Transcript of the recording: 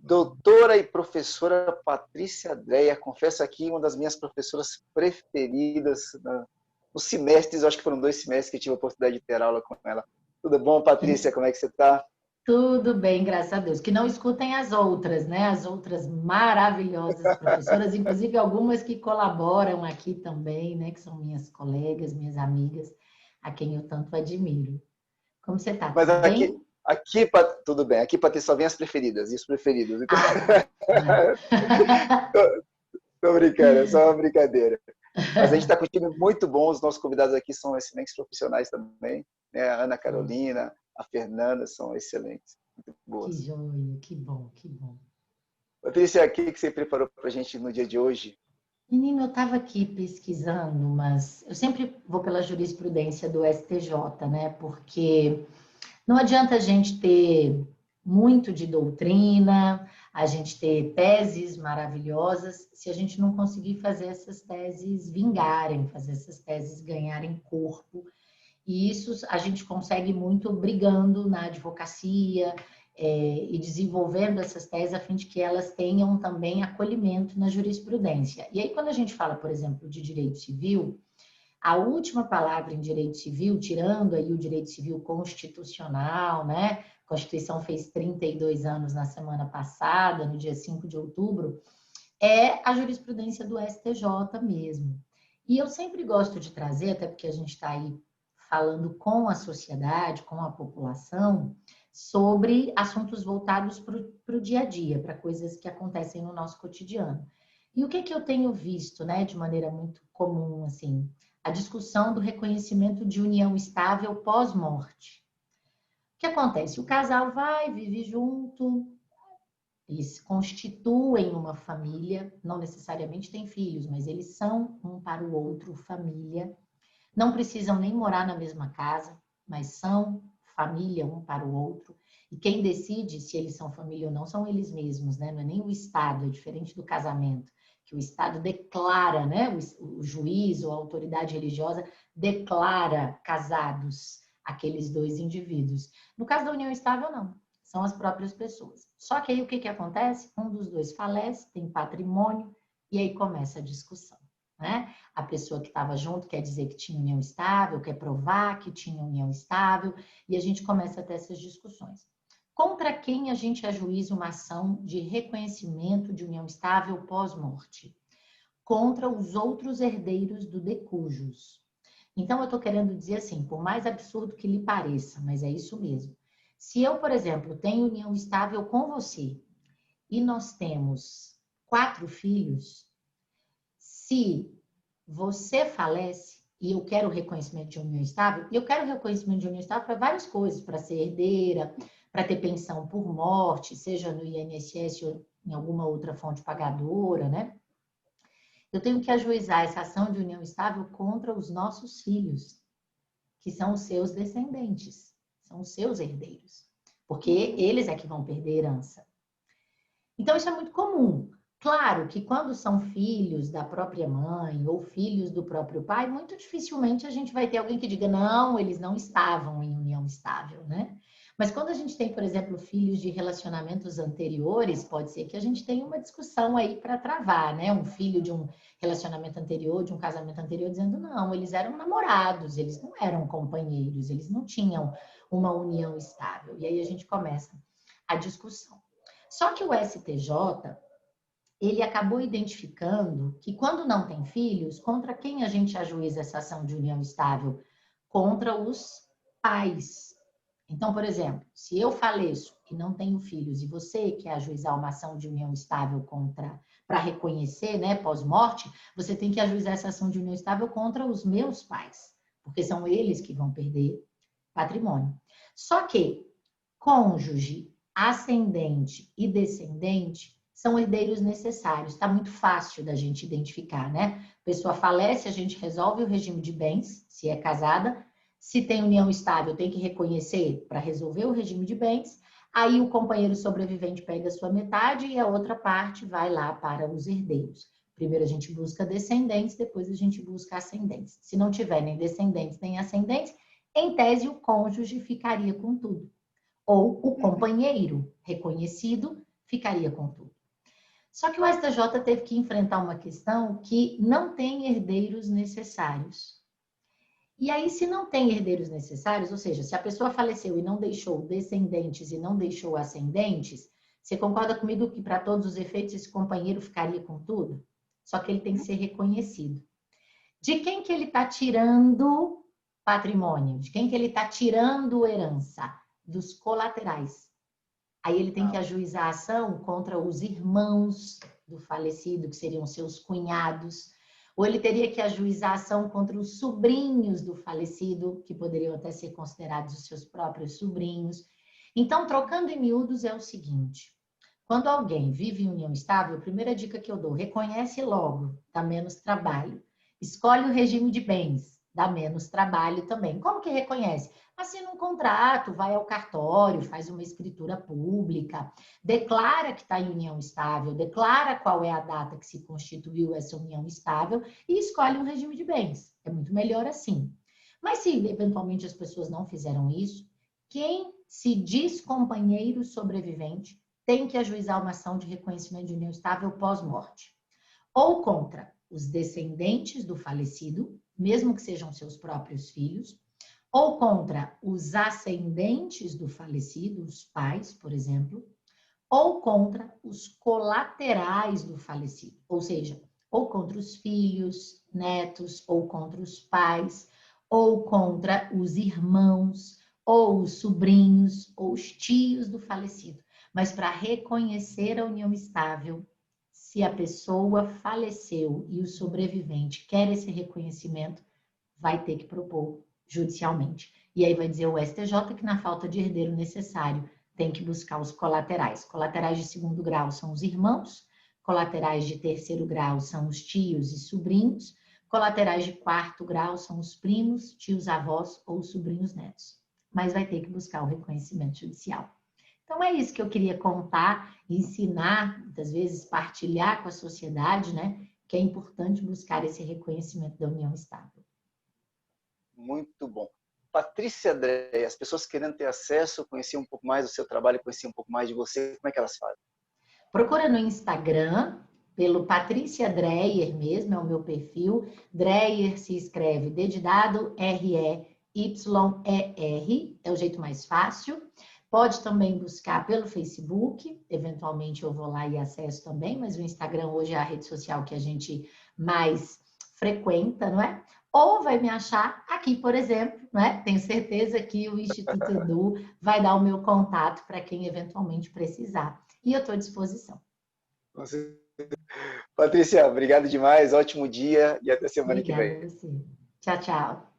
Doutora e professora Patrícia Adreia, confesso aqui, uma das minhas professoras preferidas nos semestres, acho que foram 2 semestres que eu tive a oportunidade de ter aula com ela. Tudo bom, Patrícia? Como é que você está? Tudo bem, graças a Deus. Que não escutem as outras, né? As outras maravilhosas professoras, inclusive algumas que colaboram aqui também, né? Que são minhas colegas, minhas amigas, a quem eu tanto admiro. Como você está? Mas Tudo bem? tudo bem. Aqui, Patrícia, só vem as preferidas e os preferidos. Então, Ah, tá. tô brincando, é só uma brincadeira. Mas a gente está com um time muito bom, os nossos convidados aqui são excelentes profissionais também, né? A Ana Carolina, a Fernanda são excelentes, muito Que boas. joia, que bom, que bom. Patrícia, o que você preparou para a gente no dia de hoje? Menino, eu estava aqui pesquisando, mas eu sempre vou pela jurisprudência do STJ, né? Porque não adianta a gente ter muito de doutrina, a gente ter teses maravilhosas, se a gente não conseguir fazer essas teses vingarem, fazer essas teses ganharem corpo. E isso a gente consegue muito brigando na advocacia, e desenvolvendo essas teses a fim de que elas tenham também acolhimento na jurisprudência. E aí, quando a gente fala, por exemplo, de direito civil, a última palavra em direito civil, tirando aí o direito civil constitucional, né? A Constituição fez 32 anos na semana passada, no dia 5 de outubro, é a jurisprudência do STJ mesmo. E eu sempre gosto de trazer, até porque a gente está aí falando com a sociedade, com a população, sobre assuntos voltados para o dia a dia, para coisas que acontecem no nosso cotidiano. E o que, que eu tenho visto, né, de maneira muito comum, assim, a discussão do reconhecimento de união estável pós-morte. O que acontece? O casal vai, vive junto, eles constituem uma família, não necessariamente têm filhos, mas eles são um para o outro família. Não precisam nem morar na mesma casa, mas são família um para o outro. E quem decide se eles são família ou não são eles mesmos, né? Não é nem o Estado, é diferente do casamento, que o Estado declara, né? O juiz ou a autoridade religiosa declara casados aqueles dois indivíduos. No caso da união estável, não. São as próprias pessoas. Só que aí o que acontece? Um dos dois falece, tem patrimônio, e aí começa a discussão, né? A pessoa que estava junto quer dizer que tinha união estável, quer provar que tinha união estável, e a gente começa a ter essas discussões. Contra quem a gente ajuiza uma ação de reconhecimento de união estável pós-morte? Contra os outros herdeiros do decujus. Então, eu estou querendo dizer assim, por mais absurdo que lhe pareça, mas é isso mesmo. Se eu, por exemplo, tenho união estável com você e nós temos 4 filhos, se você falece e eu quero reconhecimento de união estável, e eu quero reconhecimento de união estável para várias coisas, para ser herdeira, para ter pensão por morte, seja no INSS ou em alguma outra fonte pagadora, né? Eu tenho que ajuizar essa ação de união estável contra os nossos filhos, que são os seus descendentes, são os seus herdeiros, porque eles é que vão perder herança. Então, isso é muito comum. Claro que quando são filhos da própria mãe ou filhos do próprio pai, muito dificilmente a gente vai ter alguém que diga, não, eles não estavam em união estável, né? Mas quando a gente tem, por exemplo, filhos de relacionamentos anteriores, pode ser que a gente tenha uma discussão aí para travar, né? Um filho de um relacionamento anterior, de um casamento anterior, dizendo, não, eles eram namorados, eles não eram companheiros, eles não tinham uma união estável. E aí a gente começa a discussão. Só que o STJ, ele acabou identificando que quando não tem filhos, contra quem a gente ajuiza essa ação de união estável? Contra os pais. Então, por exemplo, se eu faleço e não tenho filhos e você quer ajuizar uma ação de união estável contra, para reconhecer, né, pós-morte, você tem que ajuizar essa ação de união estável contra os meus pais, porque são eles que vão perder patrimônio. Só que cônjuge, ascendente e descendente são herdeiros necessários. Está muito fácil da gente identificar, né? A pessoa falece, a gente resolve o regime de bens, se é casada. Se tem união estável, tem que reconhecer para resolver o regime de bens. Aí o companheiro sobrevivente pega a sua metade e a outra parte vai lá para os herdeiros. Primeiro a gente busca descendentes, depois a gente busca ascendentes. Se não tiver nem descendentes nem ascendentes, em tese o cônjuge ficaria com tudo ou o companheiro reconhecido ficaria com tudo. Só que o STJ teve que enfrentar uma questão que não tem herdeiros necessários. E aí, se não tem herdeiros necessários, ou seja, se a pessoa faleceu e não deixou descendentes e não deixou ascendentes, você concorda comigo que, para todos os efeitos, esse companheiro ficaria com tudo? Só que ele tem que ser reconhecido. De quem que ele está tirando patrimônio? De quem que ele está tirando herança? Dos colaterais. Aí ele tem que ajuizar a ação contra os irmãos do falecido, que seriam seus cunhados. Ou ele teria que ajuizar a ação contra os sobrinhos do falecido, que poderiam até ser considerados os seus próprios sobrinhos. Então, trocando em miúdos, é o seguinte. Quando alguém vive em união estável, a primeira dica que eu dou, reconhece logo, dá menos trabalho. Escolhe o regime de bens, dá menos trabalho também. Como que reconhece? Assina um contrato, vai ao cartório, faz uma escritura pública, declara que está em união estável, declara qual é a data que se constituiu essa união estável e escolhe um regime de bens. É muito melhor assim. Mas se eventualmente as pessoas não fizeram isso, quem se diz companheiro sobrevivente tem que ajuizar uma ação de reconhecimento de união estável pós-morte. Ou contra os descendentes do falecido, mesmo que sejam seus próprios filhos, ou contra os ascendentes do falecido, os pais, por exemplo, ou contra os colaterais do falecido, ou seja, ou contra os filhos, netos, ou contra os pais, ou contra os irmãos, ou os sobrinhos, ou os tios do falecido. Mas para reconhecer a união estável, se a pessoa faleceu e o sobrevivente quer esse reconhecimento, vai ter que propor judicialmente. E aí vai dizer o STJ que na falta de herdeiro necessário tem que buscar os colaterais. Colaterais de segundo grau são os irmãos, colaterais de terceiro grau são os tios e sobrinhos, colaterais de quarto grau são os primos, tios avós ou sobrinhos netos. Mas vai ter que buscar o reconhecimento judicial. Então é isso que eu queria contar, ensinar, muitas vezes partilhar com a sociedade, né? Que é importante buscar esse reconhecimento da união estável. Muito bom. Patrícia Adréia, as pessoas querendo ter acesso, conhecer um pouco mais do seu trabalho, conhecer um pouco mais de você, como é que elas fazem? Procura no Instagram, pelo Patrícia Dreyer mesmo, é o meu perfil. Dreyer se escreve D de dado, R-E-Y-E-R, é o jeito mais fácil. Pode também buscar pelo Facebook, eventualmente eu vou lá e acesso também, mas o Instagram hoje é a rede social que a gente mais frequenta, não é? Ou vai me achar aqui, por exemplo, não é? Tenho certeza que o Instituto Edu vai dar o meu contato para quem eventualmente precisar. E eu estou à disposição. Patrícia, obrigado demais, ótimo dia e até semana que vem. Obrigada a você. Tchau, tchau.